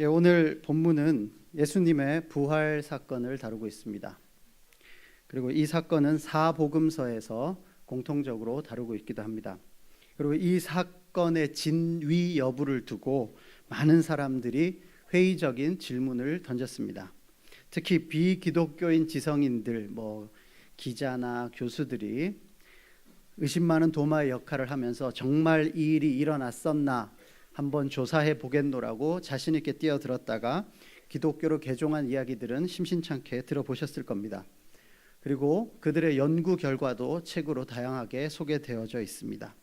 오늘 본문은 예수님의 부활 사건을 다루고 있습니다. 그리고 이 사건은 사복음서에서 공통적으로 다루고 있기도 합니다. 그리고 이 사건의 진위 여부를 두고 많은 사람들이 회의적인 질문을 던졌습니다. 특히 비기독교인 지성인들, 기자나 교수들이 의심 많은 도마의 역할을 하면서 정말 이 일이 일어났었나 한번 조사해 보겠노라고 자신 있게 뛰어들었다가 기독교로 개종한 이야기들은 심심찮게 들어보셨을 겁니다. 그리고 그들의 연구 결과도 책으로 다양하게 소개되어져 있습니다.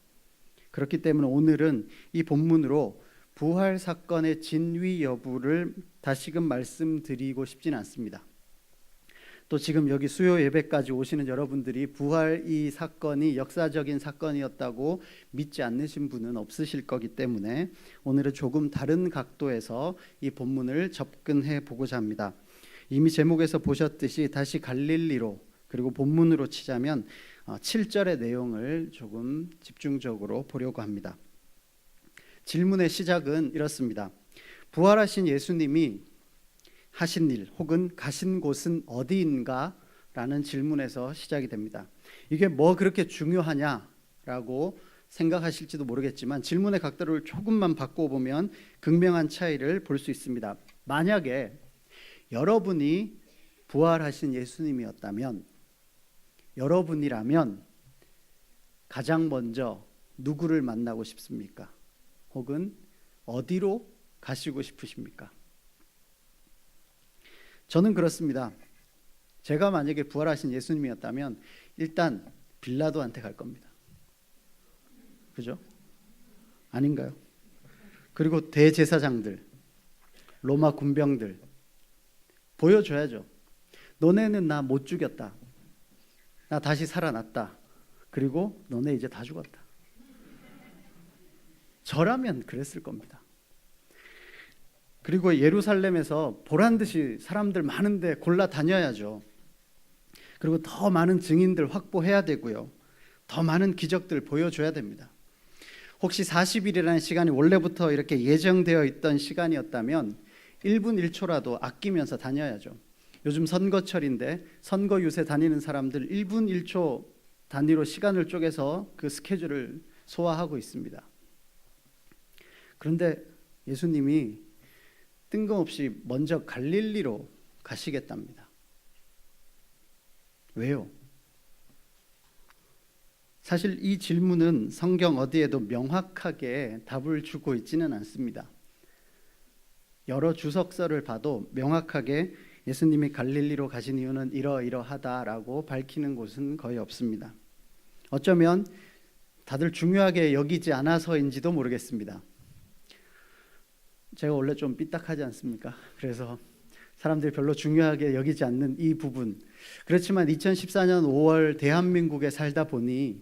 그렇기 때문에 오늘은 이 본문으로 부활 사건의 진위 여부를 다시금 말씀드리고 싶지는 않습니다. 또 지금 여기 수요 예배까지 오시는 여러분들이 부활 이 사건이 역사적인 사건이었다고 믿지 않으신 분은 없으실 거기 때문에 오늘은 조금 다른 각도에서 이 본문을 접근해 보고자 합니다. 이미 제목에서 보셨듯이 다시 갈릴리로, 그리고 본문으로 치자면 7절의 내용을 조금 집중적으로 보려고 합니다. 질문의 시작은 이렇습니다. 부활하신 예수님이 하신 일 혹은 가신 곳은 어디인가? 라는 질문에서 시작이 됩니다. 이게 뭐 그렇게 중요하냐라고 생각하실지도 모르겠지만 질문의 각도를 조금만 바꿔보면 극명한 차이를 볼 수 있습니다. 만약에 여러분이 부활하신 예수님이었다면, 여러분이라면 가장 먼저 누구를 만나고 싶습니까? 혹은 어디로 가시고 싶으십니까? 저는 그렇습니다. 제가 만약에 부활하신 예수님이었다면 일단 빌라도한테 갈 겁니다. 그죠? 아닌가요? 그리고 대제사장들, 로마 군병들 보여줘야죠. 너네는 나 못 죽였다. 나 다시 살아났다. 그리고 너네 이제 다 죽었다. 저라면 그랬을 겁니다. 그리고 예루살렘에서 보란듯이 사람들 많은데 골라 다녀야죠. 그리고 더 많은 증인들 확보해야 되고요. 더 많은 기적들 보여줘야 됩니다. 혹시 40일이라는 시간이 원래부터 이렇게 예정되어 있던 시간이었다면 1분 1초라도 아끼면서 다녀야죠. 요즘 선거철인데 선거 유세 다니는 사람들 1분 1초 단위로 시간을 쪼개서 그 스케줄을 소화하고 있습니다. 그런데 예수님이 뜬금없이 먼저 갈릴리로 가시겠답니다. 왜요? 사실 이 질문은 성경 어디에도 명확하게 답을 주고 있지는 않습니다. 여러 주석서를 봐도 명확하게 예수님이 갈릴리로 가신 이유는 이러이러하다라고 밝히는 곳은 거의 없습니다. 어쩌면 다들 중요하게 여기지 않아서인지도 모르겠습니다. 제가 원래 좀 삐딱하지 않습니까? 그래서 사람들이 별로 중요하게 여기지 않는 이 부분. 그렇지만 2014년 5월 대한민국에 살다 보니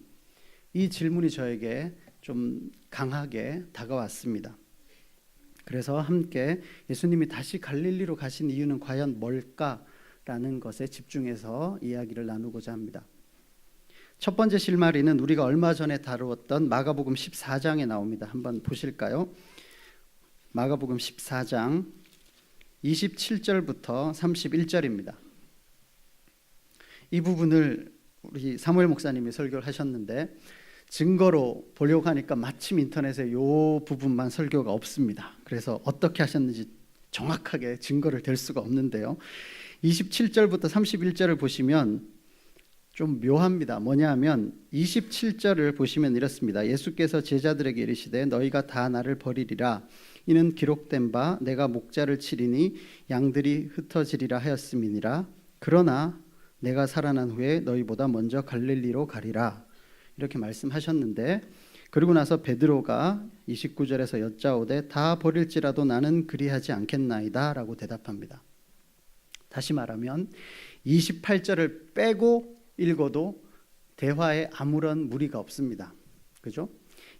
이 질문이 저에게 좀 강하게 다가왔습니다. 그래서 함께 예수님이 다시 갈릴리로 가신 이유는 과연 뭘까라는 것에 집중해서 이야기를 나누고자 합니다. 첫 번째 실마리는 우리가 얼마 전에 다루었던 마가복음 14장에 나옵니다. 한번 보실까요? 마가복음 14장 27절부터 31절입니다. 이 부분을 우리 사무엘 목사님이 설교를 하셨는데 증거로 보려고 하니까 마침 인터넷에 이 부분만 설교가 없습니다. 그래서 어떻게 하셨는지 정확하게 증거를 댈 수가 없는데요. 27절부터 31절을 보시면 좀 묘합니다. 뭐냐 하면 27절을 보시면 이렇습니다. 예수께서 제자들에게 이르시되 너희가 다 나를 버리리라. 이는 기록된 바 내가 목자를 치리니 양들이 흩어지리라 하였음이니라. 그러나 내가 살아난 후에 너희보다 먼저 갈릴리로 가리라. 이렇게 말씀하셨는데, 그리고 나서 베드로가 29절에서 여짜오되 다 버릴지라도 나는 그리하지 않겠나이다 라고 대답합니다. 다시 말하면 28절을 빼고 읽어도 대화에 아무런 무리가 없습니다. 그죠?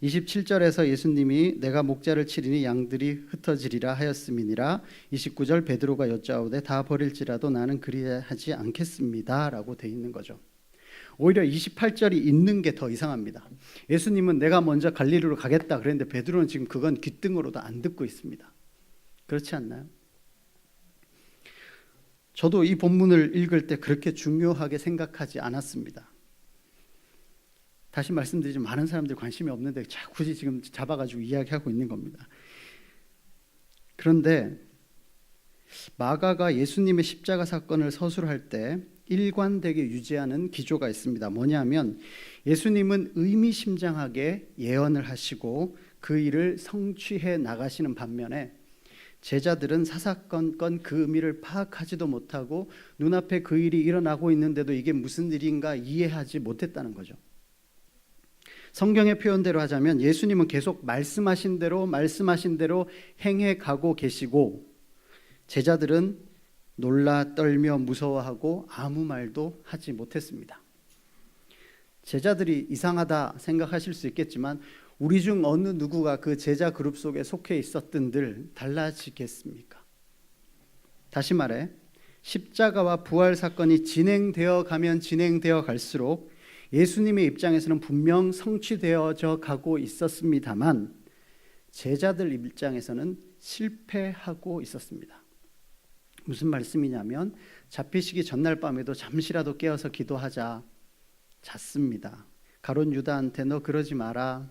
27절에서 예수님이 내가 목자를 치리니 양들이 흩어지리라 하였음이니라. 29절 베드로가 여짜오되 다 버릴지라도 나는 그리하지 않겠습니다 라고 돼 있는 거죠. 오히려 28절이 있는 게 더 이상합니다. 예수님은 내가 먼저 갈릴리로 가겠다 그랬는데 베드로는 지금 그건 귓등으로도 안 듣고 있습니다. 그렇지 않나요? 저도 이 본문을 읽을 때 그렇게 중요하게 생각하지 않았습니다. 다시 말씀드리지만 많은 사람들이 관심이 없는데 굳이 지금 잡아가지고 이야기하고 있는 겁니다. 그런데 마가가 예수님의 십자가 사건을 서술할 때 일관되게 유지하는 기조가 있습니다. 뭐냐면 예수님은 의미심장하게 예언을 하시고 그 일을 성취해 나가시는 반면에 제자들은 사사건건 그 의미를 파악하지도 못하고 눈앞에 그 일이 일어나고 있는데도 이게 무슨 일인가 이해하지 못했다는 거죠. 성경의 표현대로 하자면 예수님은 계속 말씀하신 대로 행해 가고 계시고 제자들은 놀라 떨며 무서워하고 아무 말도 하지 못했습니다. 제자들이 이상하다 생각하실 수 있겠지만 우리 중 어느 누구가 그 제자 그룹 속에 속해 있었던들 달라지겠습니까? 다시 말해 십자가와 부활 사건이 진행되어 가면 진행되어 갈수록 예수님의 입장에서는 분명 성취되어져 가고 있었습니다만 제자들 입장에서는 실패하고 있었습니다. 무슨 말씀이냐면 잡히시기 전날 밤에도 잠시라도 깨어서 기도하자 잤습니다. 가룟 유다한테 너 그러지 마라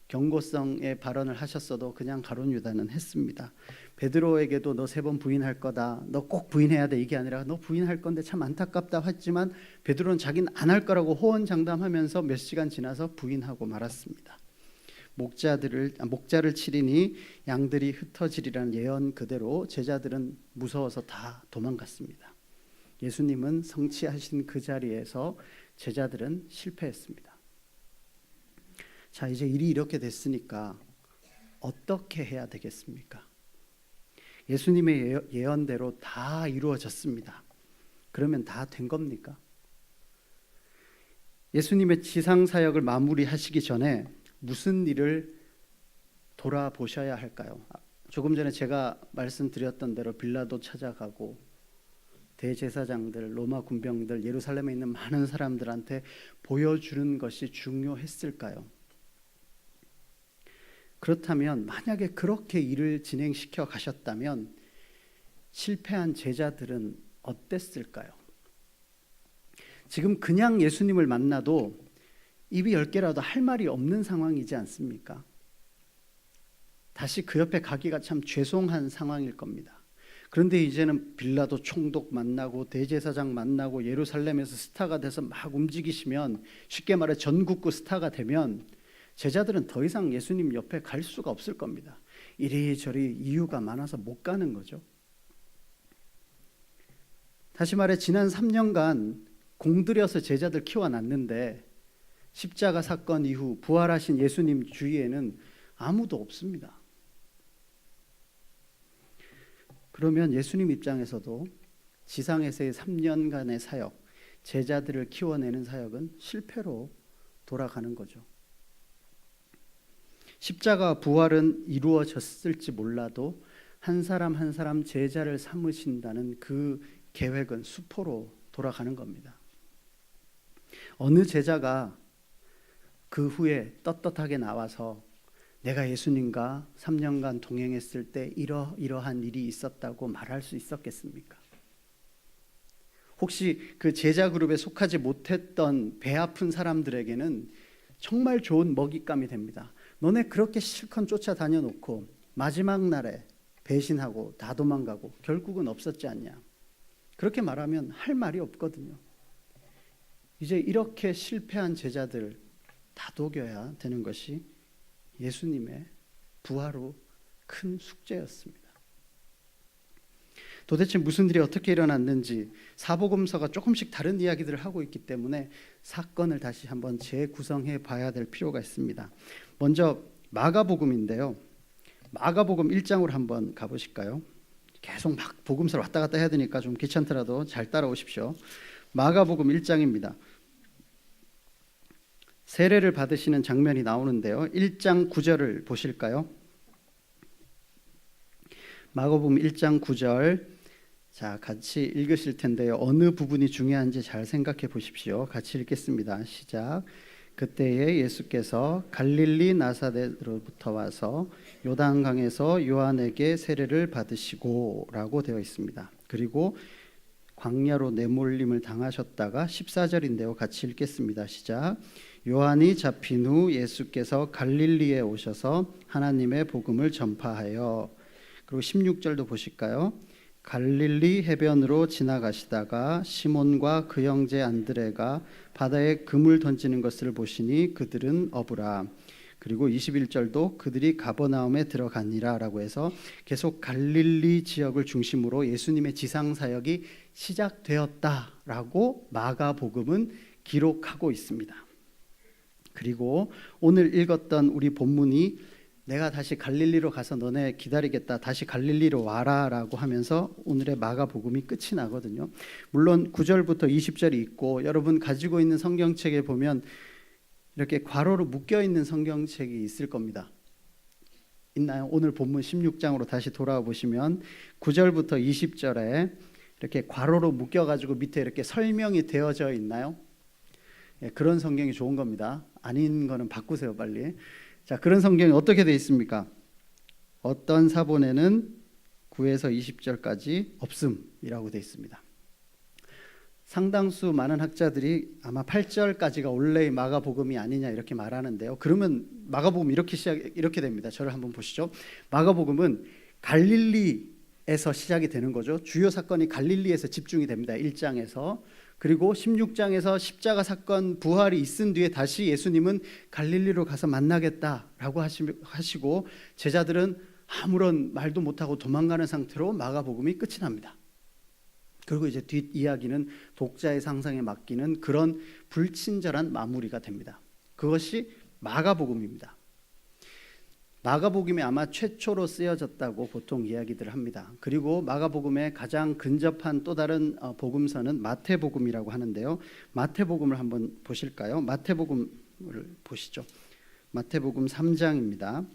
경고성의 발언을 하셨어도 그냥 가룟 유다는 했습니다. 베드로에게도 너 3번 부인할 거다. 너 꼭 부인해야 돼. 이게 아니라 너 부인할 건데 참 안타깝다 했지만 베드로는 자기는 안 할 거라고 호언장담하면서 몇 시간 지나서 부인하고 말았습니다. 목자를 치리니 양들이 흩어지리라는 예언 그대로 제자들은 무서워서 다 도망갔습니다. 예수님은 성취하신 그 자리에서 제자들은 실패했습니다. 자, 이제 일이 이렇게 됐으니까 어떻게 해야 되겠습니까? 예수님의 예언대로 다 이루어졌습니다. 그러면 다 된 겁니까? 예수님의 지상 사역을 마무리하시기 전에 무슨 일을 돌아보셔야 할까요? 조금 전에 제가 말씀드렸던 대로 빌라도 찾아가고 대제사장들, 로마 군병들, 예루살렘에 있는 많은 사람들한테 보여주는 것이 중요했을까요? 그렇다면 만약에 그렇게 일을 진행시켜 가셨다면 실패한 제자들은 어땠을까요? 지금 그냥 예수님을 만나도 입이 10개라도 할 말이 없는 상황이지 않습니까? 다시 그 옆에 가기가 참 죄송한 상황일 겁니다. 그런데 이제는 빌라도 총독 만나고 대제사장 만나고 예루살렘에서 스타가 돼서 막 움직이시면 쉽게 말해 전국구 스타가 되면 제자들은 더 이상 예수님 옆에 갈 수가 없을 겁니다. 이리저리 이유가 많아서 못 가는 거죠. 다시 말해 지난 3년간 공들여서 제자들 키워놨는데 십자가 사건 이후 부활하신 예수님 주위에는 아무도 없습니다. 그러면 예수님 입장에서도 지상에서의 3년간의 사역, 제자들을 키워내는 사역은 실패로 돌아가는 거죠. 십자가 부활은 이루어졌을지 몰라도 한 사람 한 사람 제자를 삼으신다는 그 계획은 수포로 돌아가는 겁니다. 어느 제자가 그 후에 떳떳하게 나와서 내가 예수님과 3년간 동행했을 때 이러이러한 일이 있었다고 말할 수 있었겠습니까? 혹시 그 제자 그룹에 속하지 못했던 배 아픈 사람들에게는 정말 좋은 먹잇감이 됩니다. 너네 그렇게 실컷 쫓아다녀 놓고 마지막 날에 배신하고 다 도망가고 결국은 없었지 않냐. 그렇게 말하면 할 말이 없거든요. 이제 이렇게 실패한 제자들 다독여야 되는 것이 예수님의 부활 후 큰 숙제였습니다. 도대체 무슨 일이 어떻게 일어났는지 사복음서가 조금씩 다른 이야기들을 하고 있기 때문에 사건을 다시 한번 재구성해 봐야 될 필요가 있습니다. 먼저 마가복음인데요. 마가복음 1장으로 한번 가보실까요? 계속 막 복음서를 왔다 갔다 해야 되니까 좀 귀찮더라도 잘 따라오십시오. 마가복음 1장입니다. 세례를 받으시는 장면이 나오는데요. 1장 9절을 보실까요? 마가복음 1장 9절. 자, 같이 읽으실 텐데요. 어느 부분이 중요한지 잘 생각해 보십시오. 같이 읽겠습니다. 시작. 그때에 예수께서 갈릴리 나사렛으로부터 와서 요단강에서 요한에게 세례를 받으시고라고 되어 있습니다. 그리고 광야로 내몰림을 당하셨다가 14절인데요. 같이 읽겠습니다. 시작. 요한이 잡힌 후 예수께서 갈릴리에 오셔서 하나님의 복음을 전파하여, 그리고 16절도 보실까요? 갈릴리 해변으로 지나가시다가 시몬과 그 형제 안드레가 바다에 금을 던지는 것을 보시니 그들은 어부라. 그리고 21절도 그들이 가버나움에 들어가니라 라고 해서 계속 갈릴리 지역을 중심으로 예수님의 지상사역이 시작되었다라고 마가복음은 기록하고 있습니다. 그리고 오늘 읽었던 우리 본문이 내가 다시 갈릴리로 가서 너네 기다리겠다, 다시 갈릴리로 와라 라고 하면서 오늘의 마가복음이 끝이 나거든요. 물론 9절부터 20절이 있고, 여러분 가지고 있는 성경책에 보면 이렇게 괄호로 묶여있는 성경책이 있을 겁니다. 있나요? 오늘 본문 16장으로 다시 돌아와 보시면 9절부터 20절에 이렇게 괄호로 묶여가지고 밑에 이렇게 설명이 되어져 있나요? 예, 그런 성경이 좋은 겁니다. 아닌 거는 바꾸세요, 빨리. 자, 그런 성경이 어떻게 되어 있습니까? 어떤 사본에는 9에서 20절까지 없음이라고 되어 있습니다. 상당수 많은 학자들이 아마 8절까지가 원래의 마가복음이 아니냐 이렇게 말하는데요. 그러면 마가복음 이렇게 됩니다. 저를 한번 보시죠. 마가복음은 갈릴리에서 시작이 되는 거죠. 주요 사건이 갈릴리에서 집중이 됩니다. 1장에서. 그리고 16장에서 십자가 사건 부활이 있은 뒤에 다시 예수님은 갈릴리로 가서 만나겠다라고 하시고 제자들은 아무런 말도 못하고 도망가는 상태로 마가복음이 끝이 납니다. 그리고 이제 뒷이야기는 독자의 상상에 맡기는 그런 불친절한 마무리가 됩니다. 그것이 마가복음입니다. 마가복음이 아마 최초로 쓰여졌다고 보통 이야기들을 합니다. 그리고 마가복음에 가장 근접한 또 다른 복음서는 마태복음이라고 하는데요. 마태복음을 한번 보실까요? 마태복음을 보시죠. 마태복음 3장입니다.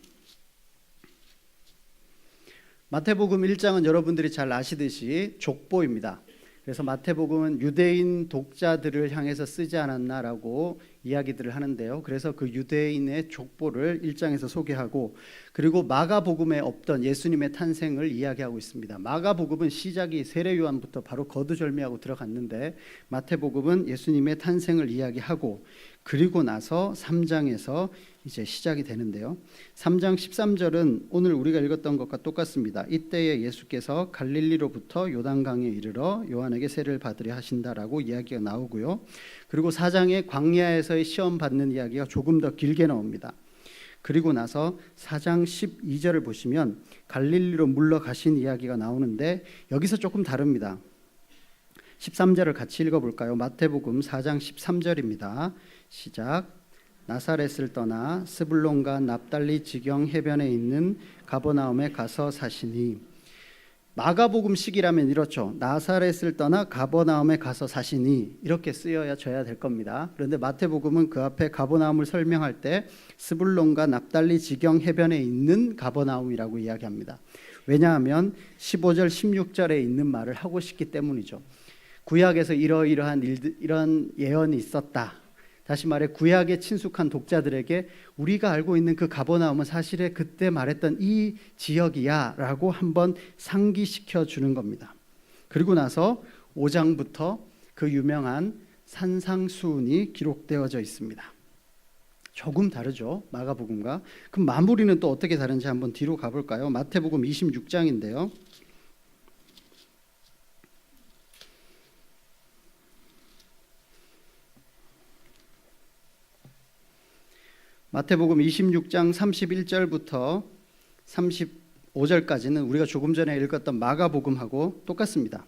마태복음 1장은 여러분들이 잘 아시듯이 족보입니다. 그래서 마태복음은 유대인 독자들을 향해서 쓰지 않았나라고 이야기들을 하는데요. 그래서 그 유대인의 족보를 1장에서 소개하고, 그리고 마가복음에 없던 예수님의 탄생을 이야기하고 있습니다. 마가복음은 시작이 세례요한부터 바로 거두절미하고 들어갔는데 마태복음은 예수님의 탄생을 이야기하고, 그리고 나서 3장에서 이제 시작이 되는데요. 3장 13절은 오늘 우리가 읽었던 것과 똑같습니다. 이때에 예수께서 갈릴리로부터 요단강에 이르러 요한에게 세례를 받으려 하신다라고 이야기가 나오고요. 그리고 4장의 광야에서의 시험 받는 이야기가 조금 더 길게 나옵니다. 그리고 나서 4장 12절을 보시면 갈릴리로 물러가신 이야기가 나오는데 여기서 조금 다릅니다. 13절을 같이 읽어볼까요? 마태복음 4장 13절입니다. 시작. 나사렛을 떠나 스불론과 납달리 지경 해변에 있는 가버나움에 가서 사시니. 마가복음식이라면 이렇죠. 나사렛을 떠나 가버나움에 가서 사시니 이렇게 쓰여져야 될 겁니다. 그런데 마태복음은 그 앞에 가버나움을 설명할 때 스불론과 납달리 지경 해변에 있는 가버나움이라고 이야기합니다. 왜냐하면 15절 16절에 있는 말을 하고 싶기 때문이죠. 구약에서 이러이러한 일들, 이런 예언이 있었다. 다시 말해 구약에 친숙한 독자들에게 우리가 알고 있는 그 가버나움은 사실에 그때 말했던 이 지역이야 라고 한번 상기시켜 주는 겁니다. 그리고 나서 5장부터 그 유명한 산상수훈이 기록되어져 있습니다. 조금 다르죠, 마가복음과. 그럼 마무리는 또 어떻게 다른지 한번 뒤로 가볼까요? 마태복음 26장인데요. 마태복음 26장 31절부터 35절까지는 우리가 조금 전에 읽었던 마가복음하고 똑같습니다.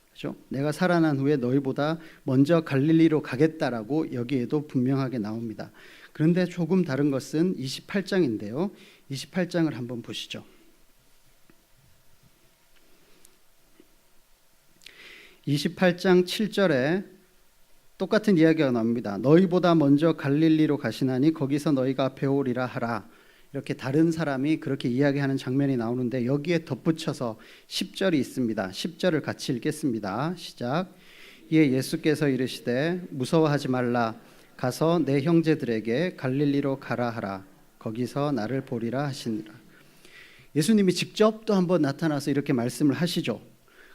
그렇죠? 내가 살아난 후에 너희보다 먼저 갈릴리로 가겠다라고 여기에도 분명하게 나옵니다. 그런데 조금 다른 것은 28장인데요. 28장을 한번 보시죠. 28장 7절에 똑같은 이야기가 나옵니다. 너희보다 먼저 갈릴리로 가시나니 거기서 너희가 배우리라 하라. 이렇게 다른 사람이 그렇게 이야기하는 장면이 나오는데 여기에 덧붙여서 10절이 있습니다. 10절을 같이 읽겠습니다. 시작. 이에 예수께서 이르시되 무서워하지 말라. 가서 내 형제들에게 갈릴리로 가라 하라. 거기서 나를 보리라 하시니라. 예수님이 직접 또 한번 나타나서 이렇게 말씀을 하시죠.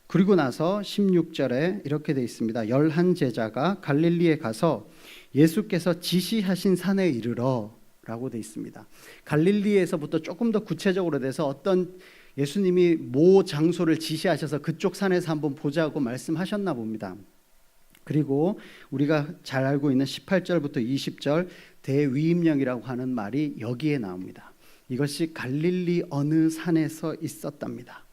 그리고 나서 16절에 이렇게 되어 있습니다. 11 제자가 갈릴리에 가서 예수께서 지시하신 산에 이르러 라고 되어 있습니다. 갈릴리에서부터 조금 더 구체적으로 돼서 어떤 예수님이 모 장소를 지시하셔서 그쪽 산에서 한번 보자고 말씀하셨나 봅니다. 그리고 우리가 잘 알고 있는 18절부터 20절 대위임령이라고 하는 말이 여기에 나옵니다. 이것이 갈릴리 어느 산에서 있었답니다.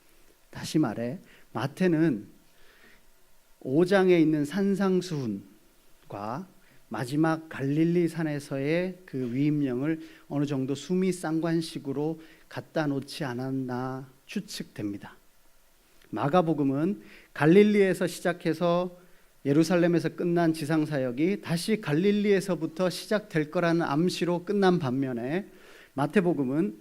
다시 말해 마태는 5장에 있는 산상수훈과 마지막 갈릴리 산에서의 그 위임령을 어느 정도 수미상관식으로 갖다 놓지 않았나 추측됩니다. 마가복음은 갈릴리에서 시작해서 예루살렘에서 끝난 지상사역이 다시 갈릴리에서부터 시작될 거라는 암시로 끝난 반면에 마태복음은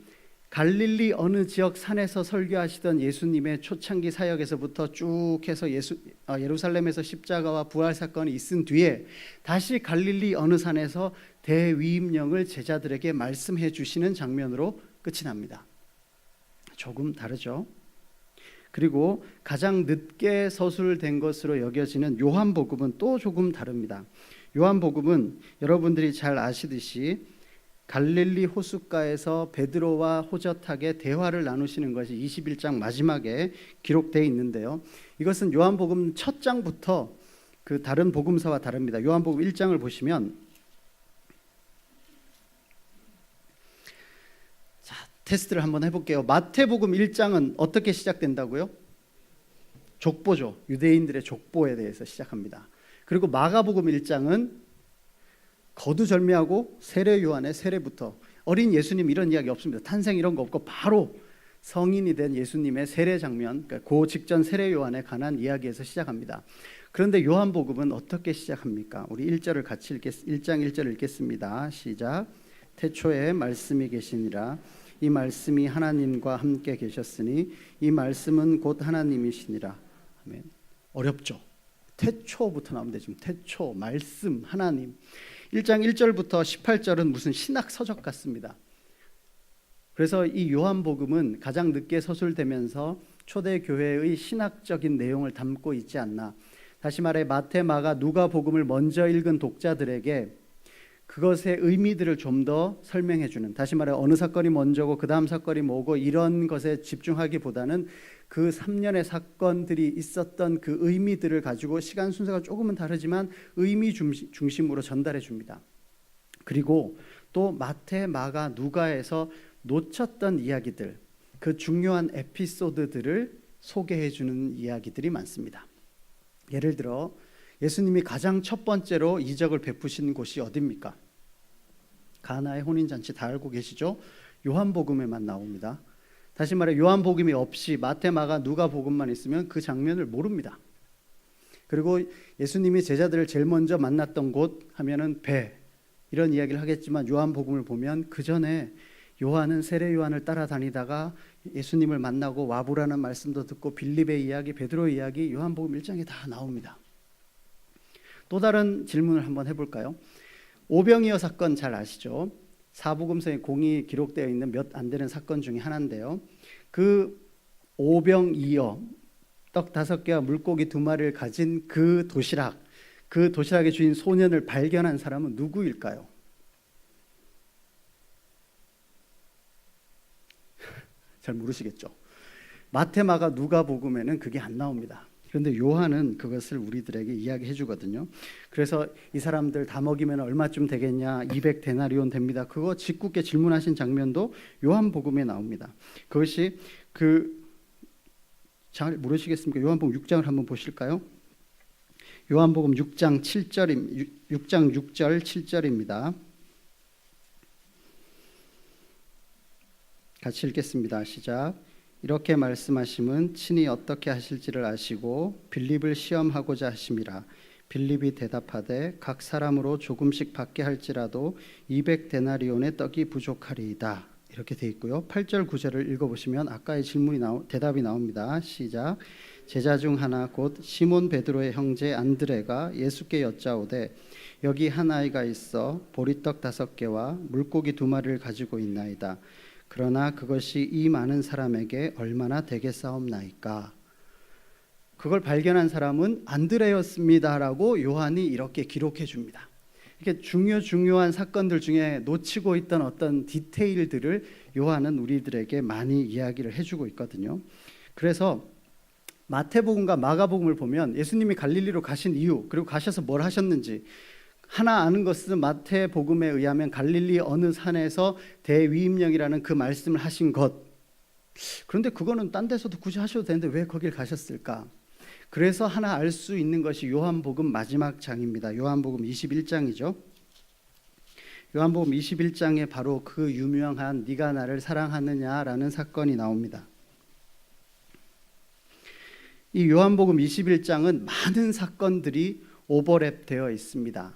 갈릴리 어느 지역 산에서 설교하시던 예수님의 초창기 사역에서부터 쭉 해서 예루살렘에서 십자가와 부활 사건이 있은 뒤에 다시 갈릴리 어느 산에서 대위임령을 제자들에게 말씀해 주시는 장면으로 끝이 납니다. 조금 다르죠. 그리고 가장 늦게 서술된 것으로 여겨지는 요한복음은 또 조금 다릅니다. 요한복음은 여러분들이 잘 아시듯이 갈릴리 호숫가에서 베드로와 호젓하게 대화를 나누시는 것이 21장 마지막에 기록되어 있는데요. 이것은 요한복음 첫 장부터 그 다른 복음서와 다릅니다. 요한복음 1장을 보시면 테스트를 한번 해볼게요. 마태복음 1장은 어떻게 시작된다고요? 족보죠. 유대인들의 족보에 대해서 시작합니다. 그리고 마가복음 1장은 거두절미하고 세례 요한의 세례부터, 어린 예수님 이런 이야기 없습니다. 탄생 이런 거 없고 바로 성인이 된 예수님의 세례 장면, 그러니까 그 직전 세례 요한에 관한 이야기에서 시작합니다. 그런데 요한복음은 어떻게 시작합니까? 우리 1절을 같이 1장 1절 읽겠습니다. 시작. 태초에 말씀이 계시니라. 이 말씀이 하나님과 함께 계셨으니 이 말씀은 곧 하나님이시니라. 아멘. 어렵죠. 태초부터 나오는데 지금 태초, 말씀, 하나님. 1장 1절부터 18절은 무슨 신학 서적 같습니다. 그래서 이 요한복음은 가장 늦게 서술되면서 초대교회의 신학적인 내용을 담고 있지 않나. 다시 말해 마태, 마가, 누가복음을 먼저 읽은 독자들에게 그것의 의미들을 좀 더 설명해 주는, 다시 말해 어느 사건이 먼저고 그 다음 사건이 뭐고 이런 것에 집중하기보다는 그 3년의 사건들이 있었던 그 의미들을 가지고 시간 순서가 조금은 다르지만 의미 중심으로 전달해 줍니다. 그리고 또 마태, 마가, 누가에서 놓쳤던 이야기들, 그 중요한 에피소드들을 소개해 주는 이야기들이 많습니다. 예를 들어 예수님이 가장 첫 번째로 이적을 베푸신 곳이 어디입니까? 가나의 혼인잔치 다 알고 계시죠? 요한복음에만 나옵니다. 다시 말해 요한복음이 없이 마태, 마가, 누가복음만 있으면 그 장면을 모릅니다. 그리고 예수님이 제자들을 제일 먼저 만났던 곳 하면은 배, 이런 이야기를 하겠지만 요한복음을 보면 그 전에 요한은 세례 요한을 따라다니다가 예수님을 만나고 와보라는 말씀도 듣고 빌립의 이야기, 베드로의 이야기 요한복음 1장에 다 나옵니다. 또 다른 질문을 한번 해볼까요? 오병이어 사건 잘 아시죠? 사복음서에 공이 기록되어 있는 몇 안 되는 사건 중에 하나인데요. 그 오병이어, 떡 5개와 물고기 2마리를 가진 그 도시락의 주인 소년을 발견한 사람은 누구일까요? 잘 모르시겠죠? 마태, 마가, 누가복음에는 그게 안 나옵니다. 그런데 요한은 그것을 우리들에게 이야기해 주거든요. 그래서 이 사람들 다 먹이면 얼마쯤 되겠냐? 200데나리온 됩니다. 그거 짓궂게 질문하신 장면도 요한복음에 나옵니다. 그것이 잘 모르시겠습니까? 요한복음 6장을 한번 보실까요? 요한복음 6장 6절 7절입니다. 같이 읽겠습니다. 시작. 이렇게 말씀하심은 친히 어떻게 하실지를 아시고 빌립을 시험하고자 하심이라. 빌립이 대답하되 각 사람으로 조금씩 받게 할지라도 200데나리온의 떡이 부족하리이다. 이렇게 돼 있고요. 8절 9절을 읽어보시면 아까의 대답이 나옵니다. 시작. 제자 중 하나 곧 시몬 베드로의 형제 안드레가 예수께 여짜오되 여기 한 아이가 있어 보리떡 5개와 물고기 2마리를 가지고 있나이다. 그러나 그것이 이 많은 사람에게 얼마나 되겠사옵나이까. 그걸 발견한 사람은 안드레였습니다라고 요한이 이렇게 기록해 줍니다. 이렇게 중요한 사건들 중에 놓치고 있던 어떤 디테일들을 요한은 우리들에게 많이 이야기를 해주고 있거든요. 그래서 마태복음과 마가복음을 보면 예수님이 갈릴리로 가신 이유, 그리고 가셔서 뭘 하셨는지 하나 아는 것은 마태복음에 의하면 갈릴리 어느 산에서 대위임령이라는 그 말씀을 하신 것. 그런데 그거는 딴 데서도 굳이 하셔도 되는데 왜 거길 가셨을까? 그래서 하나 알 수 있는 것이 요한복음 마지막 장입니다. 요한복음 21장이죠. 요한복음 21장에 바로 그 유명한 네가 나를 사랑하느냐라는 사건이 나옵니다. 이 요한복음 21장은 많은 사건들이 오버랩되어 있습니다.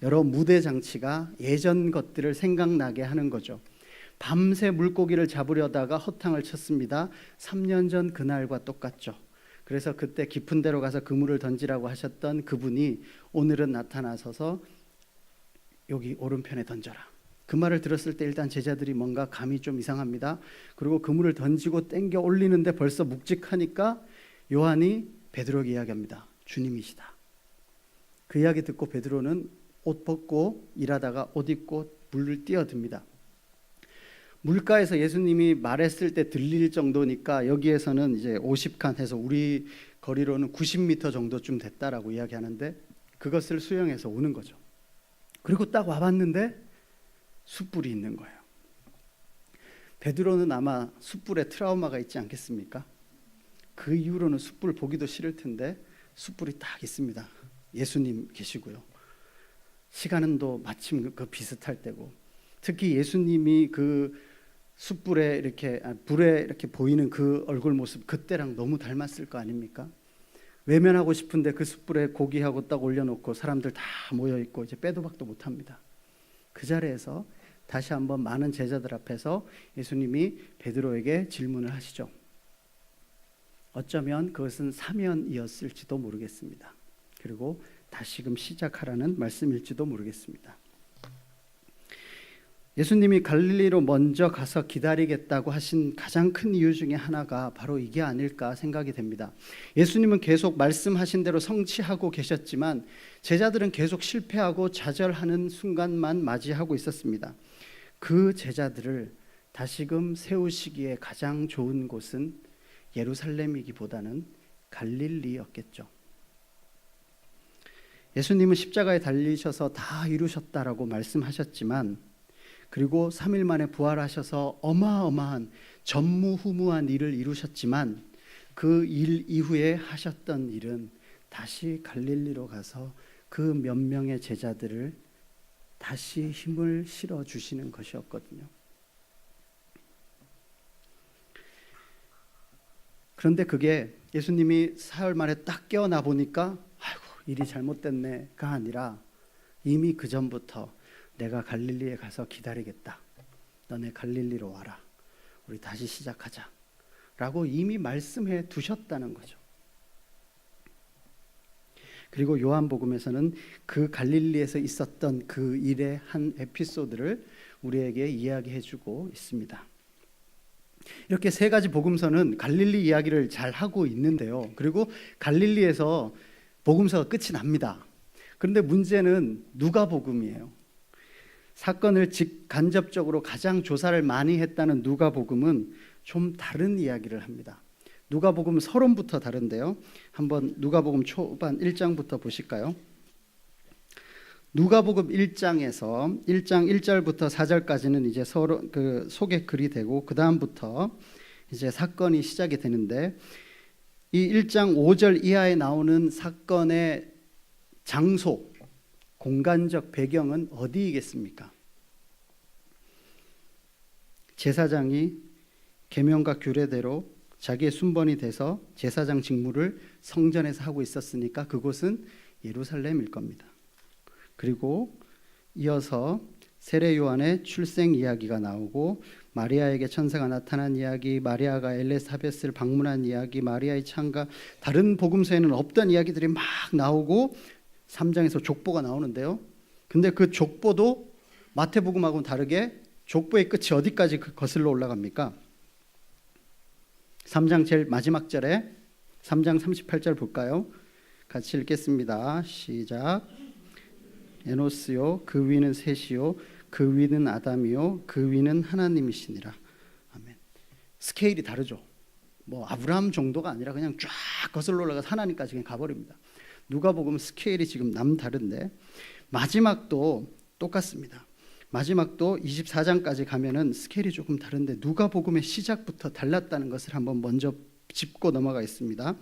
여러 무대 장치가 예전 것들을 생각나게 하는 거죠. 밤새 물고기를 잡으려다가 허탕을 쳤습니다. 3년 전 그날과 똑같죠. 그래서 그때 깊은 데로 가서 그물을 던지라고 하셨던 그분이 오늘은 나타나셔서 여기 오른편에 던져라. 그 말을 들었을 때 일단 제자들이 뭔가 감이 좀 이상합니다. 그리고 그물을 던지고 땡겨 올리는데 벌써 묵직하니까 요한이 베드로에게 이야기합니다. 주님이시다. 그 이야기 듣고 베드로는 옷 벗고 일하다가 옷 입고 물을 뛰어듭니다. 물가에서 예수님이 말했을 때 들릴 정도니까 여기에서는 이제 50칸 해서 우리 거리로는 90m 정도쯤 됐다라고 이야기하는데 그것을 수영해서 오는 거죠. 그리고 딱 와봤는데 숯불이 있는 거예요. 베드로는 아마 숯불에 트라우마가 있지 않겠습니까? 그 이후로는 숯불 보기도 싫을 텐데 숯불이 딱 있습니다. 예수님 계시고요. 시간은 또 마침 그 비슷할 때고, 특히 예수님이 그 숯불에 이렇게 불에 이렇게 보이는 그 얼굴 모습 그때랑 너무 닮았을 거 아닙니까? 외면하고 싶은데 그 숯불에 고기하고 딱 올려놓고 사람들 다 모여 있고 이제 빼도 박도 못합니다. 그 자리에서 다시 한번 많은 제자들 앞에서 예수님이 베드로에게 질문을 하시죠. 어쩌면 그것은 사면이었을지도 모르겠습니다. 그리고 다시금 시작하라는 말씀일지도 모르겠습니다. 예수님이 갈릴리로 먼저 가서 기다리겠다고 하신 가장 큰 이유 중에 하나가 바로 이게 아닐까 생각이 됩니다. 예수님은 계속 말씀하신 대로 성취하고 계셨지만 제자들은 계속 실패하고 좌절하는 순간만 맞이하고 있었습니다. 그 제자들을 다시금 세우시기에 가장 좋은 곳은 예루살렘이기보다는 갈릴리였겠죠. 예수님은 십자가에 달리셔서 다 이루셨다라고 말씀하셨지만, 그리고 3일 만에 부활하셔서 어마어마한 전무후무한 일을 이루셨지만 그 일 이후에 하셨던 일은 다시 갈릴리로 가서 그 몇 명의 제자들을 다시 힘을 실어 주시는 것이었거든요. 그런데 그게 예수님이 사흘 만에 딱 깨어나 보니까 아이고 일이 잘못됐네가 아니라 이미 그 전부터 내가 갈릴리에 가서 기다리겠다. 너네 갈릴리로 와라. 우리 다시 시작하자. 라고 이미 말씀해 두셨다는 거죠. 그리고 요한복음에서는 그 갈릴리에서 있었던 그 일의 한 에피소드를 우리에게 이야기해 주고 있습니다. 이렇게 세 가지 복음서는 갈릴리 이야기를 잘 하고 있는데요. 그리고 갈릴리에서 복음서가 끝이 납니다. 그런데 문제는 누가복음이에요. 사건을 직간접적으로 가장 조사를 많이 했다는 누가복음은 좀 다른 이야기를 합니다. 누가복음 서론부터 다른데요. 한번 누가복음 초반 1장부터 보실까요? 누가복음 1장에서 1장 1절부터 4절까지는 이제 서로 그 소개 글이 되고 그 다음부터 이제 사건이 시작이 되는데, 이 1장 5절 이하에 나오는 사건의 장소, 공간적 배경은 어디이겠습니까? 제사장이 계명과 규례대로 자기의 순번이 돼서 제사장 직무를 성전에서 하고 있었으니까 그곳은 예루살렘일 겁니다. 그리고 이어서 세례 요한의 출생 이야기가 나오고 마리아에게 천사가 나타난 이야기, 마리아가 엘리사벳을 방문한 이야기, 마리아의 창가, 다른 복음서에는 없던 이야기들이 막 나오고 3장에서 족보가 나오는데요. 근데 그 족보도 마태복음하고는 다르게 족보의 끝이 어디까지 거슬러 올라갑니까? 3장 제일 마지막 절에 3장 38절 볼까요? 같이 읽겠습니다. 시작. 에노스요, 그 위는 셋이요, 그 위는 아담이요, 그 위는 하나님이시니라. 아멘. 스케일이 다르죠. 뭐 아브라함 정도가 아니라 그냥 쫙 거슬러 올라가서 하나님까지 그냥 가버립니다. 누가복음 스케일이 지금 남다른데 마지막도 똑같습니다. 마지막도 24장까지 가면은 스케일이 조금 다른데 누가복음의 시작부터 달랐다는 것을 한번 먼저 짚고 넘어가겠습니다.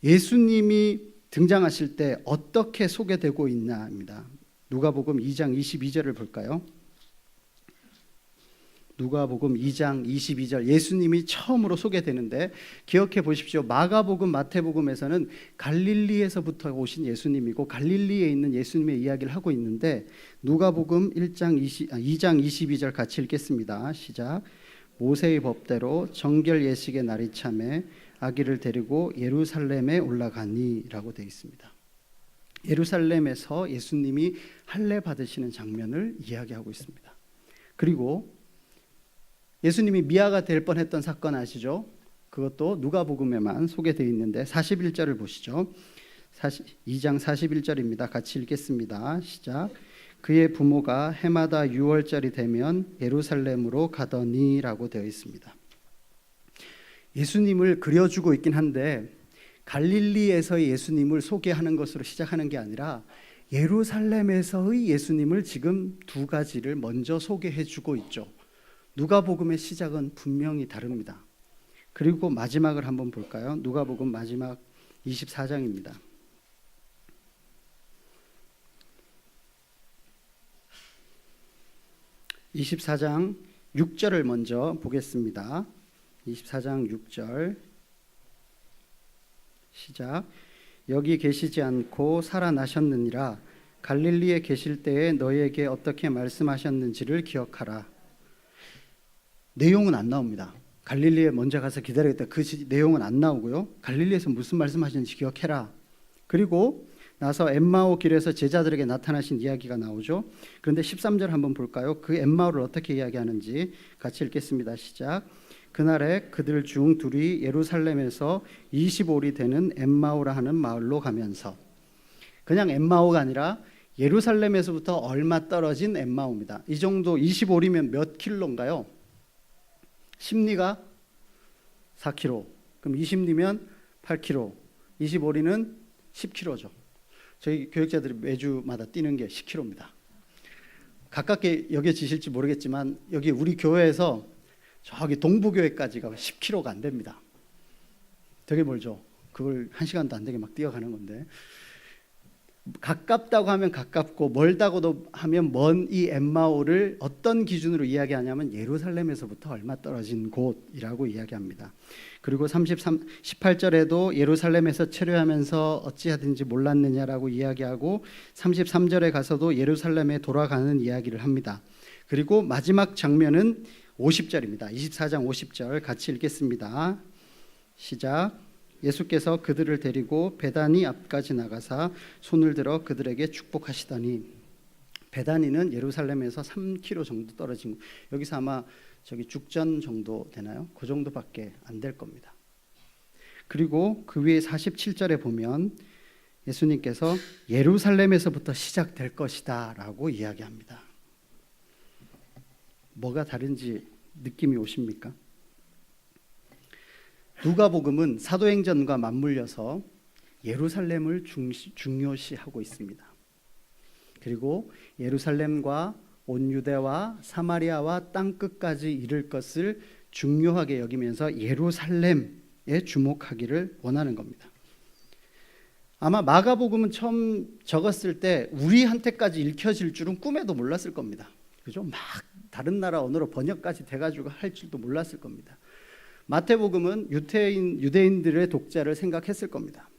예수님이 등장하실 때 어떻게 소개되고 있나입니다. 누가복음 2장 22절을 볼까요? 누가복음 2장 22절 예수님이 처음으로 소개되는데 기억해 보십시오. 마가복음, 마태복음에서는 갈릴리에서부터 오신 예수님이고 갈릴리에 있는 예수님의 이야기를 하고 있는데 누가복음 2장 22절 같이 읽겠습니다. 시작. 모세의 법대로 정결 예식의 날이 참에 아기를 데리고 예루살렘에 올라가니라고 되어 있습니다. 예루살렘에서 예수님이 할례 받으시는 장면을 이야기하고 있습니다. 그리고 예수님이 미아가 될 뻔했던 사건 아시죠? 그것도 누가복음에만 소개되어 있는데 41절을 보시죠. 2장 41절입니다. 같이 읽겠습니다. 시작. 그의 부모가 해마다 6월절이 되면 예루살렘으로 가더니라고 되어 있습니다. 예수님을 그려주고 있긴 한데 갈릴리에서의 예수님을 소개하는 것으로 시작하는 게 아니라 예루살렘에서의 예수님을 지금 두 가지를 먼저 소개해주고 있죠. 누가복음의 시작은 분명히 다릅니다. 그리고 마지막을 한번 볼까요? 누가복음 마지막 24장입니다. 24장 6절을 먼저 보겠습니다. 24장 6절 시작. 여기 계시지 않고 살아나셨느니라. 갈릴리에 계실 때에 너희에게 어떻게 말씀하셨는지를 기억하라. 내용은 안 나옵니다. 갈릴리에 먼저 가서 기다리겠다. 그 내용은 안 나오고요. 갈릴리에서 무슨 말씀하셨는지 기억해라. 그리고 나서 엠마오 길에서 제자들에게 나타나신 이야기가 나오죠. 그런데 13절 한번 볼까요? 그 엠마오를 어떻게 이야기하는지 같이 읽겠습니다. 시작. 그날에 그들 중 둘이 예루살렘에서 25里되는 엠마오라 하는 마을로 가면서, 그냥 엠마오가 아니라 예루살렘에서부터 얼마 떨어진 엠마오입니다. 이 정도 25리면 몇 킬로인가요? 10리가 4km, 그럼 20리면 8km, 25리는 10km죠. 저희 교육자들이 매주마다 뛰는 게 10km입니다. 가깝게 여겨지실지 모르겠지만 여기 우리 교회에서 저기 동부교회까지가 10km가 안 됩니다. 되게 멀죠. 그걸 1시간도 안 되게 막 뛰어가는 건데, 가깝다고 하면 가깝고 멀다고도 하면 먼 이 엠마오를 어떤 기준으로 이야기하냐면 예루살렘에서부터 얼마 떨어진 곳이라고 이야기합니다. 그리고 18절에도 예루살렘에서 체류하면서 어찌하든지 몰랐느냐라고 이야기하고 33절에 가서도 예루살렘에 돌아가는 이야기를 합니다. 그리고 마지막 장면은 50절입니다. 24장 50절 같이 읽겠습니다. 시작. 예수께서 그들을 데리고 베다니 앞까지 나가사 손을 들어 그들에게 축복하시더니, 베다니는 예루살렘에서 3km 정도 떨어진 곳. 여기서 아마 저기 죽전 정도 되나요? 그 정도밖에 안 될 겁니다. 그리고 그 위에 47절에 보면 예수님께서 예루살렘에서부터 시작될 것이다 라고 이야기합니다. 뭐가 다른지 느낌이 오십니까? 누가복음은 사도행전과 맞물려서 예루살렘을 중요시하고 있습니다. 그리고 예루살렘과 온 유대와 사마리아와 땅끝까지 이를 것을 중요하게 여기면서 예루살렘에 주목하기를 원하는 겁니다. 아마 마가복음은 처음 적었을 때 우리한테까지 읽혀질 줄은 꿈에도 몰랐을 겁니다. 그죠? 막 다른 나라 언어로 번역까지 돼가지고 할 줄도 몰랐을 겁니다. 마태복음은 유대인들의 독자를 생각했을 겁니다.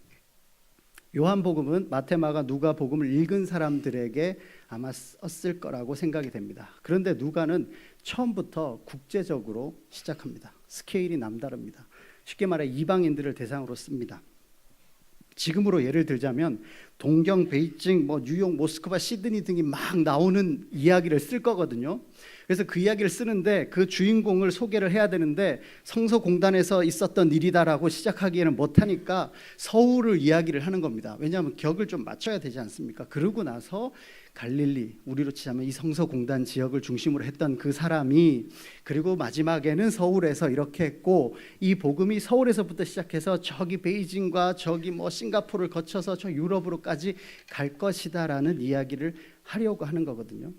요한복음은 마태, 마가, 누가 복음을 읽은 사람들에게 아마 썼을 거라고 생각이 됩니다. 그런데 누가는 처음부터 국제적으로 시작합니다. 스케일이 남다릅니다. 쉽게 말해 이방인들을 대상으로 씁니다. 지금으로 예를 들자면 동경, 베이징, 뉴욕, 모스크바, 시드니 등이 막 나오는 이야기를 쓸 거거든요. 그래서 그 이야기를 쓰는데 그 주인공을 소개를 해야 되는데 성서공단에서 있었던 일이다라고 시작하기에는 못하니까 서울을 이야기를 하는 겁니다. 왜냐하면 격을 좀 맞춰야 되지 않습니까? 그러고 나서 갈릴리, 우리로 치자면 이 성서공단 지역을 중심으로 했던 그 사람이, 그리고 마지막에는 서울에서 이렇게 했고, 이 복음이 서울에서부터 시작해서 저기 베이징과 저기 싱가포르를 거쳐서 저 유럽으로까지 갈 것이다라는 이야기를 하려고 하는 거거든요.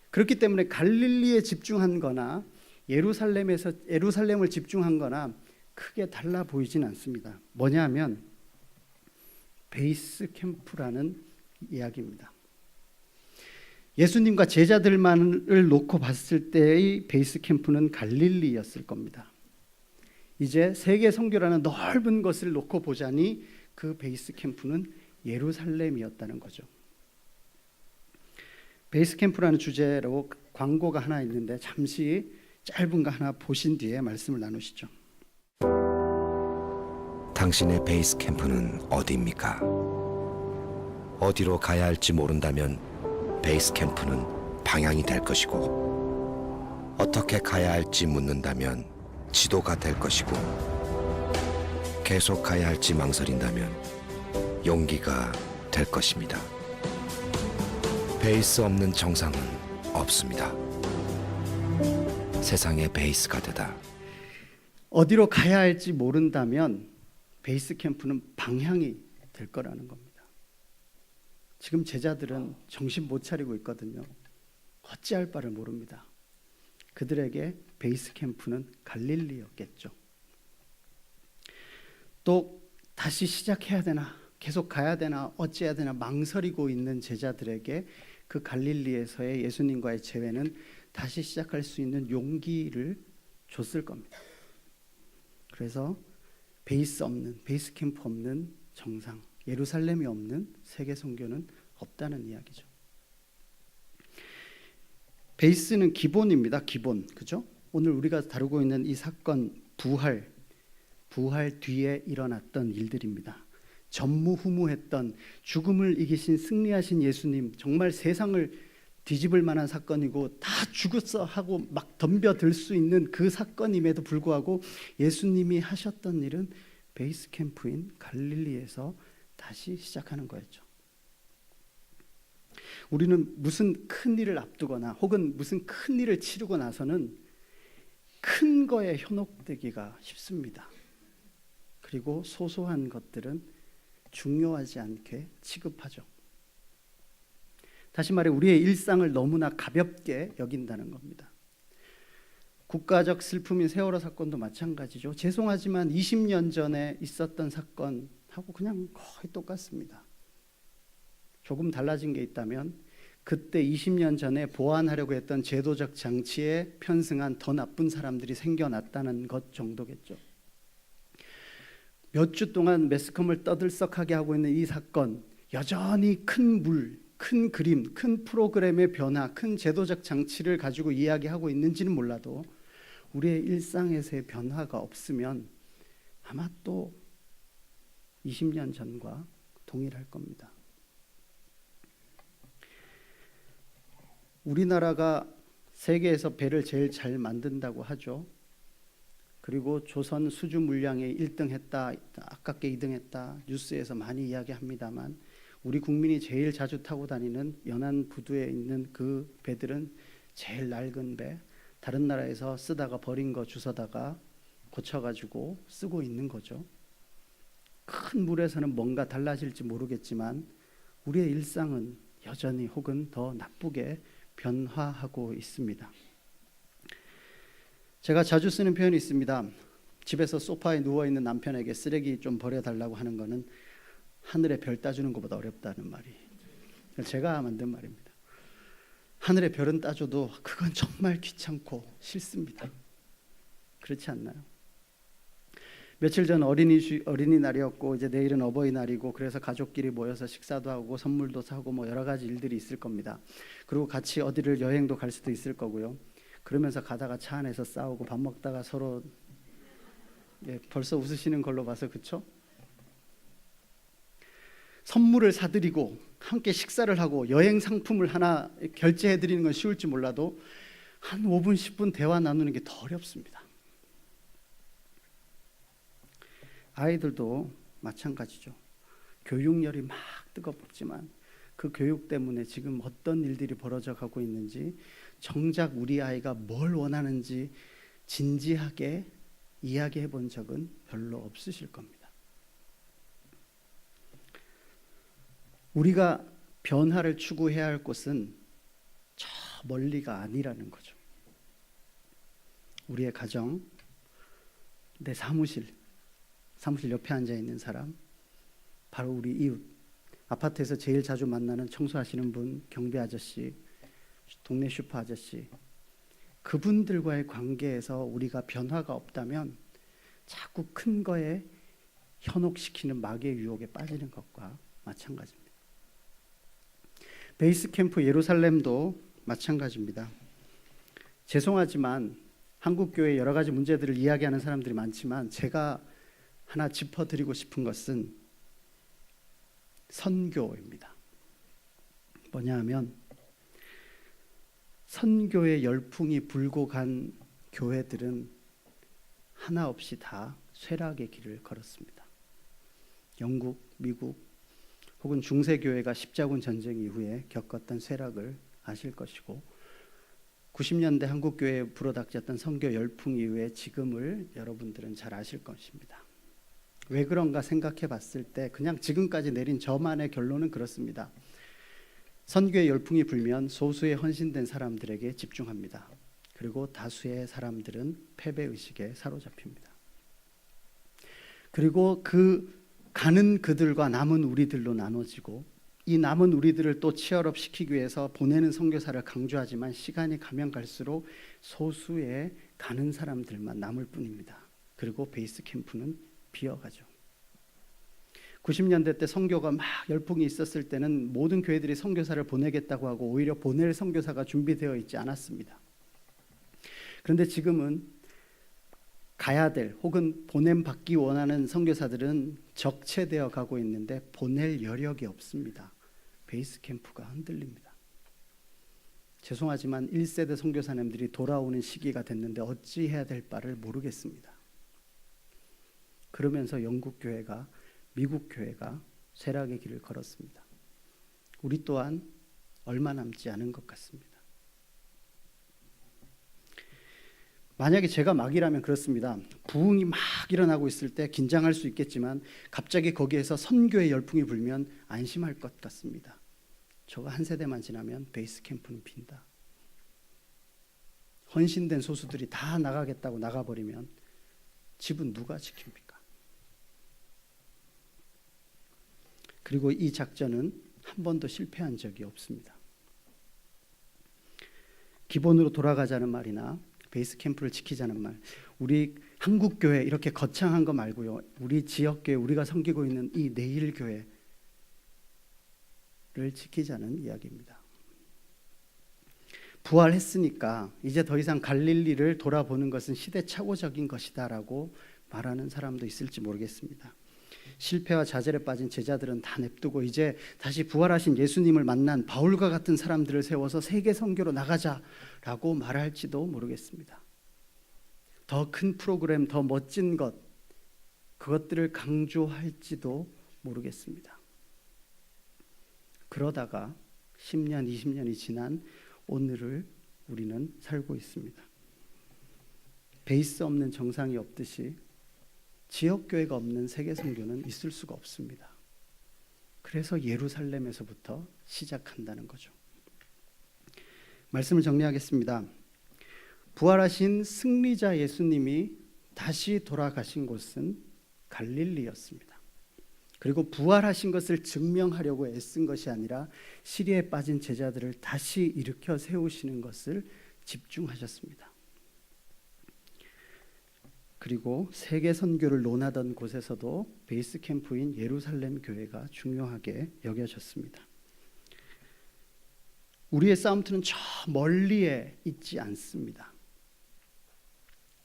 그렇기 때문에 갈릴리에 집중한 거나 예루살렘을 집중한 거나 크게 달라 보이진 않습니다. 뭐냐면 베이스 캠프라는 이야기입니다. 예수님과 제자들만을 놓고 봤을 때의 베이스 캠프는 갈릴리였을 겁니다. 이제 세계 선교라는 넓은 것을 놓고 보자니 그 베이스 캠프는 예루살렘이었다는 거죠. 베이스 캠프라는 주제로 광고가 하나 있는데 잠시 짧은 거 하나 보신 뒤에 말씀을 나누시죠. 당신의 베이스 캠프는 어디입니까? 어디로 가야 할지 모른다면 베이스 캠프는 방향이 될 것이고, 어떻게 가야 할지 묻는다면 지도가 될 것이고, 계속 가야 할지 망설인다면 용기가 될 것입니다. 베이스 없는 정상은 없습니다. 세상의 베이스가 되다. 어디로 가야 할지 모른다면 베이스 캠프는 방향이 될 거라는 겁니다. 지금 제자들은 정신 못 차리고 있거든요. 어찌할 바를 모릅니다. 그들에게 베이스 캠프는 갈릴리였겠죠. 또 다시 시작해야 되나, 계속 가야 되나, 어찌해야 되나 망설이고 있는 제자들에게 그 갈릴리에서의 예수님과의 재회는 다시 시작할 수 있는 용기를 줬을 겁니다. 그래서 베이스 캠프 없는 정상, 예루살렘이 없는 세계 선교는 없다는 이야기죠. 베이스는 기본입니다. 기본, 그죠? 오늘 우리가 다루고 있는 이 사건, 부활 뒤에 일어났던 일들입니다. 전무후무했던, 죽음을 이기신 승리하신 예수님, 정말 세상을 뒤집을 만한 사건이고 다 죽었어 하고 막 덤벼들 수 있는 그 사건임에도 불구하고 예수님이 하셨던 일은 베이스 캠프인 갈릴리에서 다시 시작하는 거였죠. 우리는 무슨 큰 일을 앞두거나 혹은 무슨 큰 일을 치르고 나서는 큰 거에 현혹되기가 쉽습니다. 그리고 소소한 것들은 중요하지 않게 취급하죠. 다시 말해 우리의 일상을 너무나 가볍게 여긴다는 겁니다. 국가적 슬픔인 세월호 사건도 마찬가지죠. 죄송하지만 20년 전에 있었던 사건하고 그냥 거의 똑같습니다. 조금 달라진 게 있다면 그때 20년 전에 보완하려고 했던 제도적 장치에 편승한 더 나쁜 사람들이 생겨났다는 것 정도겠죠. 몇 주 동안 매스컴을 떠들썩하게 하고 있는 이 사건, 여전히 큰 그림, 큰 프로그램의 변화, 큰 제도적 장치를 가지고 이야기하고 있는지는 몰라도 우리의 일상에서의 변화가 없으면 아마 또 20년 전과 동일할 겁니다. 우리나라가 세계에서 배를 제일 잘 만든다고 하죠. 그리고 조선 수주 물량에 1등했다, 아깝게 2등했다, 뉴스에서 많이 이야기합니다만 우리 국민이 제일 자주 타고 다니는 연안 부두에 있는 그 배들은 제일 낡은 배, 다른 나라에서 쓰다가 버린 거 주워다가 고쳐가지고 쓰고 있는 거죠. 큰 물에서는 뭔가 달라질지 모르겠지만 우리의 일상은 여전히 혹은 더 나쁘게 변화하고 있습니다. 제가 자주 쓰는 표현이 있습니다. 집에서 소파에 누워있는 남편에게 쓰레기 좀 버려달라고 하는 거는 하늘에 별 따주는 것보다 어렵다는 말이 제가 만든 말입니다. 하늘의 별은 따줘도 그건 정말 귀찮고 싫습니다. 그렇지 않나요? 며칠 전 어린이날이었고 이제 내일은 어버이날이고 그래서 가족끼리 모여서 식사도 하고 선물도 사고 뭐 여러 가지 일들이 있을 겁니다. 그리고 같이 어디를 여행도 갈 수도 있을 거고요. 그러면서 가다가 차 안에서 싸우고 밥 먹다가 서로 벌써 웃으시는 걸로 봐서 그렇죠? 선물을 사드리고 함께 식사를 하고 여행 상품을 하나 결제해 드리는 건 쉬울지 몰라도 한 5분 10분 대화 나누는 게 더 어렵습니다. 아이들도 마찬가지죠. 교육열이 막 뜨겁지만 그 교육 때문에 지금 어떤 일들이 벌어져 가고 있는지, 정작 우리 아이가 뭘 원하는지 진지하게 이야기해 본 적은 별로 없으실 겁니다. 우리가 변화를 추구해야 할 곳은 저 멀리가 아니라는 거죠. 우리의 가정, 내 사무실 옆에 앉아 있는 사람, 바로 우리 이웃, 아파트에서 제일 자주 만나는 청소하시는 분, 경비 아저씨, 동네 슈퍼 아저씨, 그분들과의 관계에서 우리가 변화가 없다면 자꾸 큰 거에 현혹시키는 마귀의 유혹에 빠지는 것과 마찬가지입니다. 베이스 캠프 예루살렘도 마찬가지입니다. 죄송하지만 한국 교회 여러 가지 문제들을 이야기하는 사람들이 많지만 제가 하나 짚어드리고 싶은 것은 선교입니다. 뭐냐 하면 선교의 열풍이 불고 간 교회들은 하나 없이 다 쇠락의 길을 걸었습니다. 영국, 미국 혹은 중세교회가 십자군 전쟁 이후에 겪었던 쇠락을 아실 것이고 90년대 한국교회에 불어닥쳤던 선교 열풍 이후에 지금을 여러분들은 잘 아실 것입니다. 왜 그런가 생각해 봤을 때 그냥 지금까지 내린 저만의 결론은 그렇습니다. 선교의 열풍이 불면 소수의 헌신된 사람들에게 집중합니다. 그리고 다수의 사람들은 패배의식에 사로잡힙니다. 그리고 가는 그들과 남은 우리들로 나눠지고 이 남은 우리들을 또 치열업 시키기 위해서 보내는 선교사를 강조하지만 시간이 가면 갈수록 소수의 가는 사람들만 남을 뿐입니다. 그리고 베이스 캠프는 비어가죠. 90년대 때 선교가 막 열풍이 있었을 때는 모든 교회들이 선교사를 보내겠다고 하고 오히려 보낼 선교사가 준비되어 있지 않았습니다. 그런데 지금은 가야 될 혹은 보냄받기 원하는 선교사들은 적체되어 가고 있는데 보낼 여력이 없습니다. 베이스 캠프가 흔들립니다. 죄송하지만 1세대 선교사님들이 돌아오는 시기가 됐는데 어찌해야 될 바를 모르겠습니다. 그러면서 영국 교회가, 미국 교회가 쇠락의 길을 걸었습니다. 우리 또한 얼마 남지 않은 것 같습니다. 만약에 제가 막이라면 그렇습니다. 부흥이 막 일어나고 있을 때 긴장할 수 있겠지만 갑자기 거기에서 선교의 열풍이 불면 안심할 것 같습니다. 저거 한 세대만 지나면 베이스 캠프는 빈다. 헌신된 소수들이 다 나가겠다고 나가버리면 집은 누가 지킵니까? 그리고 이 작전은 한 번도 실패한 적이 없습니다. 기본으로 돌아가자는 말이나 베이스 캠프를 지키자는 말, 우리 한국교회 이렇게 거창한 거 말고요, 우리 지역교회, 우리가 섬기고 있는 이 내일교회를 지키자는 이야기입니다. 부활했으니까 이제 더 이상 갈릴리를 돌아보는 것은 시대착오적인 것이다 라고 말하는 사람도 있을지 모르겠습니다. 실패와 좌절에 빠진 제자들은 다 냅두고 이제 다시 부활하신 예수님을 만난 바울과 같은 사람들을 세워서 세계 선교로 나가자라고 말할지도 모르겠습니다. 더 큰 프로그램, 더 멋진 것, 그것들을 강조할지도 모르겠습니다. 그러다가 10년, 20년이 지난 오늘을 우리는 살고 있습니다. 베이스 없는 정상이 없듯이 지역교회가 없는 세계 선교는 있을 수가 없습니다. 그래서 예루살렘에서부터 시작한다는 거죠. 말씀을 정리하겠습니다. 부활하신 승리자 예수님이 다시 돌아가신 곳은 갈릴리였습니다. 그리고 부활하신 것을 증명하려고 애쓴 것이 아니라 시리에 빠진 제자들을 다시 일으켜 세우시는 것을 집중하셨습니다. 그리고 세계 선교를 논하던 곳에서도 베이스 캠프인 예루살렘 교회가 중요하게 여겨졌습니다. 우리의 싸움터는 저 멀리에 있지 않습니다.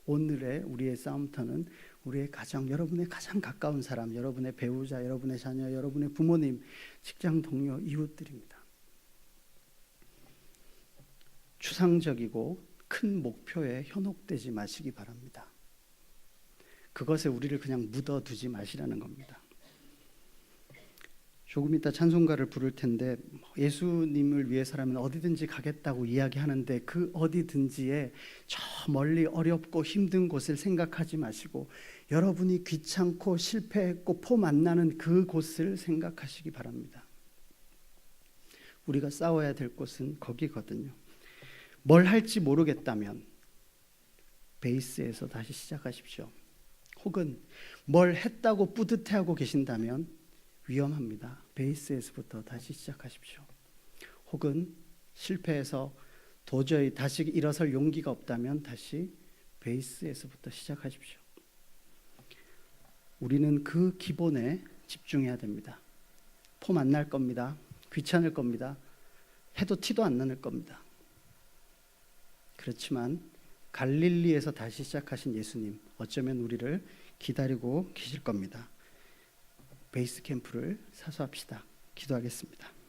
오늘의 우리의 싸움터는 우리의 가정, 여러분의 가장 가까운 사람, 여러분의 배우자, 여러분의 자녀, 여러분의 부모님, 직장 동료, 이웃들입니다. 추상적이고 큰 목표에 현혹되지 마시기 바랍니다. 그것에 우리를 그냥 묻어두지 마시라는 겁니다. 조금 이따 찬송가를 부를 텐데 예수님을 위해서라면 어디든지 가겠다고 이야기하는데 그 어디든지에 저 멀리 어렵고 힘든 곳을 생각하지 마시고 여러분이 귀찮고 실패했고 포 만나는 그 곳을 생각하시기 바랍니다. 우리가 싸워야 될 곳은 거기거든요. 뭘 할지 모르겠다면 베이스에서 다시 시작하십시오. 혹은 뭘 했다고 뿌듯해하고 계신다면 위험합니다. 베이스에서부터 다시 시작하십시오. 혹은 실패해서 도저히 다시 일어설 용기가 없다면 다시 베이스에서부터 시작하십시오. 우리는 그 기본에 집중해야 됩니다. 포 만날 겁니다. 귀찮을 겁니다. 해도 티도 안 나는 겁니다. 그렇지만 갈릴리에서 다시 시작하신 예수님, 어쩌면 우리를 기다리고 계실 겁니다. 베이스 캠프를 사수합시다. 기도하겠습니다.